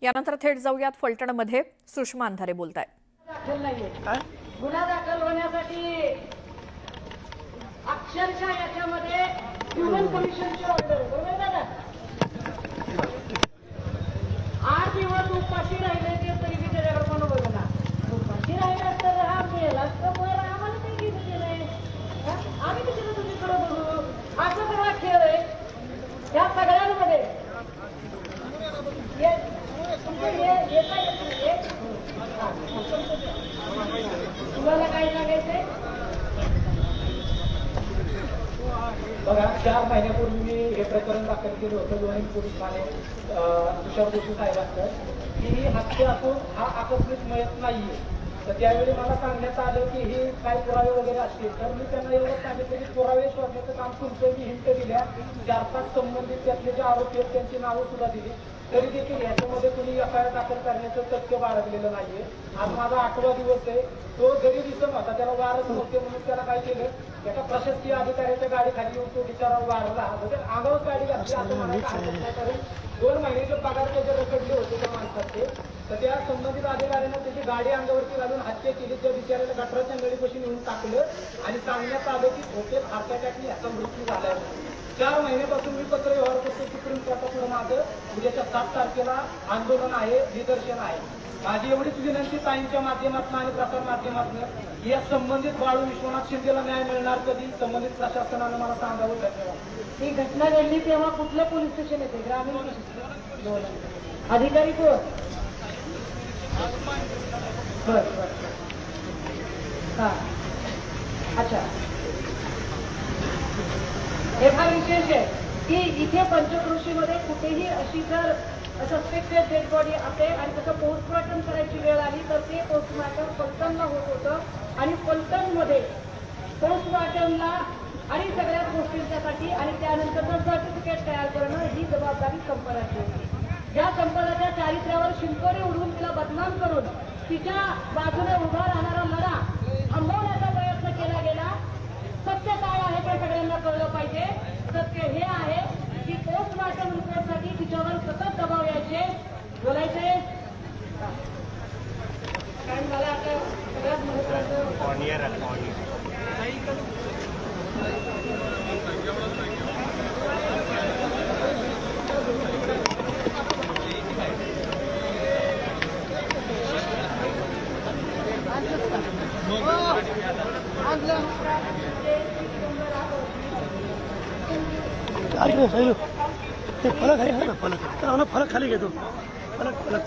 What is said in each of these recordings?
यानंतर थेट जाऊयात फलटणमध्ये सुषमा अंधारे बोलतायत। गुन्हा दाखल होण्यासाठी अक्षरशः याच्यामध्ये ह्युमन कमिशनची ऑर्डर बरोबर दादा 8 दिवस उपाशी राहिले ते तरी मी त्याच्याकडे कोण बघणार उपाशी राहिला तर हा मेला तर बरं आम्हाला काही घेऊन गेलंय आम्ही कशाला तुझ्याकडे बघू असं सगळा खेळ आहे या सगळ्यांमध्ये तुम्हाला काय सांगायचंय बघा 4 महिन्यापूर्वी मी हे प्रकरण दाखल केलं होतं दोन्ही पोलीस ठाणे तुषार जोशी साहेबांचं की हत्या असून हा आकस्मिक मयत नाहीये। तर त्यावेळी मला सांगण्यात आलं की हे काय पुरावे वगैरे असतील तर मी त्यांना एवढं सांगितलं की पुरावे शोधण्याचं काम तुमचं मी हिंट दिल्या 4-5 संबंधित त्यातले जे आरोपी आहेत त्यांची नावं सुद्धा दिली तरी देखील याच्यामध्ये कुणी एफआयआर दाखल करण्याचं तथ्य बाळगलेलं नाहीये। आज माझा 8वा दिवस आहे तो जरी दिसत होता त्याला वारच नव्हते म्हणून त्याला काय केलं एका प्रशासकीय अधिकाऱ्याच्या गाडी खाली येऊन तो बिचारा वारला म्हणजे आगाऊच गाडी घातली असं म्हणायला हरकत नाही कारण 2 महिन्याचे पगार त्याचे रखडले होते त्या माणसाचे तर त्या संबंधित अधिकाऱ्यानं त्याची गाडी अंगावरती घालून हत्या केली त्या बिचाऱ्याला गटराच्या नळीपाशी नेऊन टाकलं आणि सांगण्यात आलं की झोपेत हार्ट अटॅकने याचा मृत्यू झालाय। 4 महिन्यापासून मी पत्र व्यवहार करतो सुप्रीम कोर्टापुढे माझं उद्याच्या 7 तारखेला आंदोलन आहे निदर्शन आहे। माझी एवढीच विनंती ताईंच्या माध्यमातून आणि प्रसार माध्यमातून या संबंधित बाळू विश्वनाथ शिंदेला न्याय मिळणार कधी संबंधित प्रशासनानं मला सांगावं। धन्यवाद। ही घटना घडली तेव्हा कुठलं पोलीस स्टेशन येते ग्रामीण अधिकारी कोण बर हा अच्छा हे फार विशेष आहे की इथे पंचक्रोशीमध्ये कुठेही अशी जर सस्पेक्टेड डेड बॉडी असेल आणि त्याचं पोस्टमॉर्टम करायची वेळ आली तर ते पोस्टमॉर्टम फलटणला होत होतं आणि फलटणमध्ये पोस्टमॉर्टमला आणि सगळ्याच गोष्टींच्यासाठी आणि त्यानंतर सर्टिफिकेट तयार करणं ही जबाबदारी संपदाची होती। या संपदाच्या चारित्र्यावर शिंतोडे उडवून तिला बदनाम करून तिच्या बाजूने उभा राहणारा लढा थांबवण्याचा प्रयत्न केला गेला। सत्य काय आहे ते सगळ्यांना कळलं पाहिजे। सत्य हे आहे की पोस्टमॉर्टम रिपोर्टसाठी तिच्यावर सतत दबाव यायचे बोलायचे कारण मला आता सगळ्यात महत्वाचं ते फलक आहे ना फलक फलक खाली घेतो फलक फलक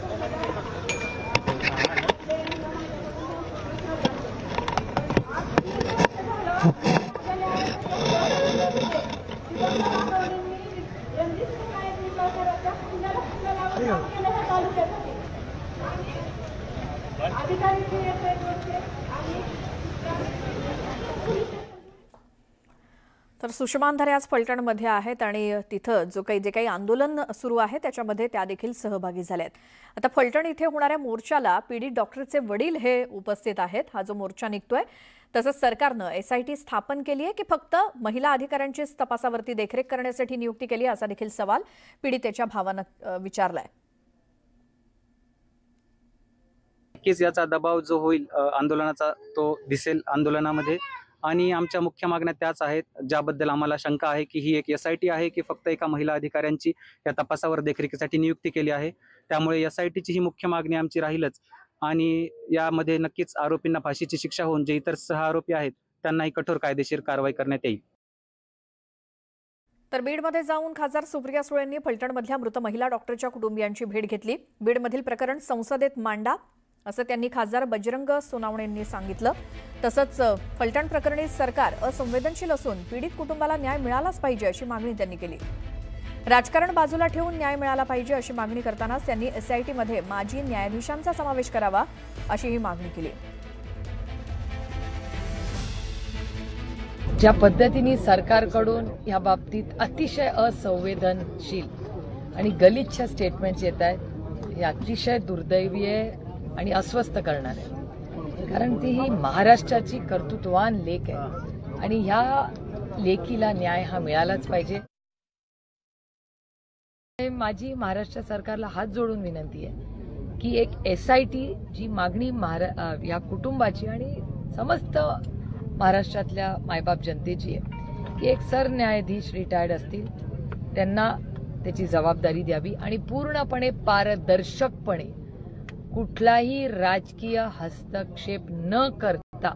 तर सुषमा अंधारे आज फलटणमध्ये आहेत आणि तिथं जे काही आंदोलन सुरू आहे त्याच्यामध्ये त्या देखील सहभागी झाल्या आहेत। आता फलटण इथे होणाऱ्या मोर्चाला पीडित डॉक्टरचे वडील हे उपस्थित आहेत। हा जो मोर्चा निघतोय तसंच सरकारनं SIT स्थापन केली आहे की फक्त महिला अधिकाऱ्यांचीच तपासावरती देखरेख करण्यासाठी नियुक्ती केली असा देखील सवाल पीडितेच्या भावानं विचारलाय। नक्कीच याचा दबाव जो होईल आंदोलनाचा तो दिसेल आंदोलनामध्ये आणि आमच्या मुख्य मागण्या त्याच आहेत ज्याबद्दल आम्हाला शंका आहे की ही एक SIT आहे की फक्त एका महिला अधिकाऱ्यांची या तपासावर देखरेखीसाठी नियुक्ती केली आहे। त्यामुळे SITची ही मुख्य मागणी आमची राहीलच आणि यामध्ये नक्कीच आरोपींना फाशीची शिक्षा होऊन जे इतर 6 आरोपी आहेत त्यांनाही कठोर कायदेशीर कारवाई करण्यात येईल। तर बीडमध्ये जाऊन खासदार सुप्रिया सुळेंनी फलटणमधल्या मृत महिला डॉक्टरच्या कुटुंबियांची भेट घेतली। बीडमधील प्रकरण संसदेत मांडा असं त्यांनी खासदार बजरंग सोनावणेंनी सांगितलं। तसंच फलटण प्रकरणी सरकार असंवेदनशील असून पीडित कुटुंबाला न्याय मिळालाच पाहिजे अशी मागणी त्यांनी केली। राजकारण बाजूला ठेवून न्याय मिळाला पाहिजे अशी मागणी करतानाच त्यांनी SIT मध्ये माजी न्यायाधीशांचा समावेश करावा अशीही मागणी केली। ज्या पद्धतीने सरकारकडून या बाबतीत अतिशय असंवेदनशील आणि गलिच्छ स्टेटमेंट्स येत आहेत हे अतिशय दुर्दैवी आहे आणि अस्वस्थ करणार आहे कारण ती ही महाराष्ट्राची कर्तृत्ववान लेक आहे आणि ह्या लेकीला न्याय हा मिळालाच पाहिजे। माझी महाराष्ट्र सरकारला हात जोडून विनंती आहे की एक SIT जी मागणी या कुटुंबाची आणि समस्त महाराष्ट्रातल्या मायबाप जनतेची आहे की एक सरन्यायाधीश रिटायर्ड असतील त्यांना त्याची जबाबदारी द्यावी आणि पूर्णपणे पारदर्शकपणे कुठलाही राजकीय हस्तक्षेप न करता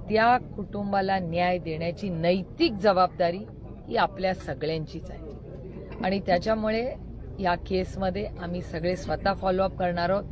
त्या कुटुंबाला न्याय देण्याची नैतिक जबाबदारी ही आपल्या सगळ्यांचीच आहे आणि त्याच्यामुळे या केसमध्ये आम्ही सगळे स्वतः फॉलोअप करणार आहोत.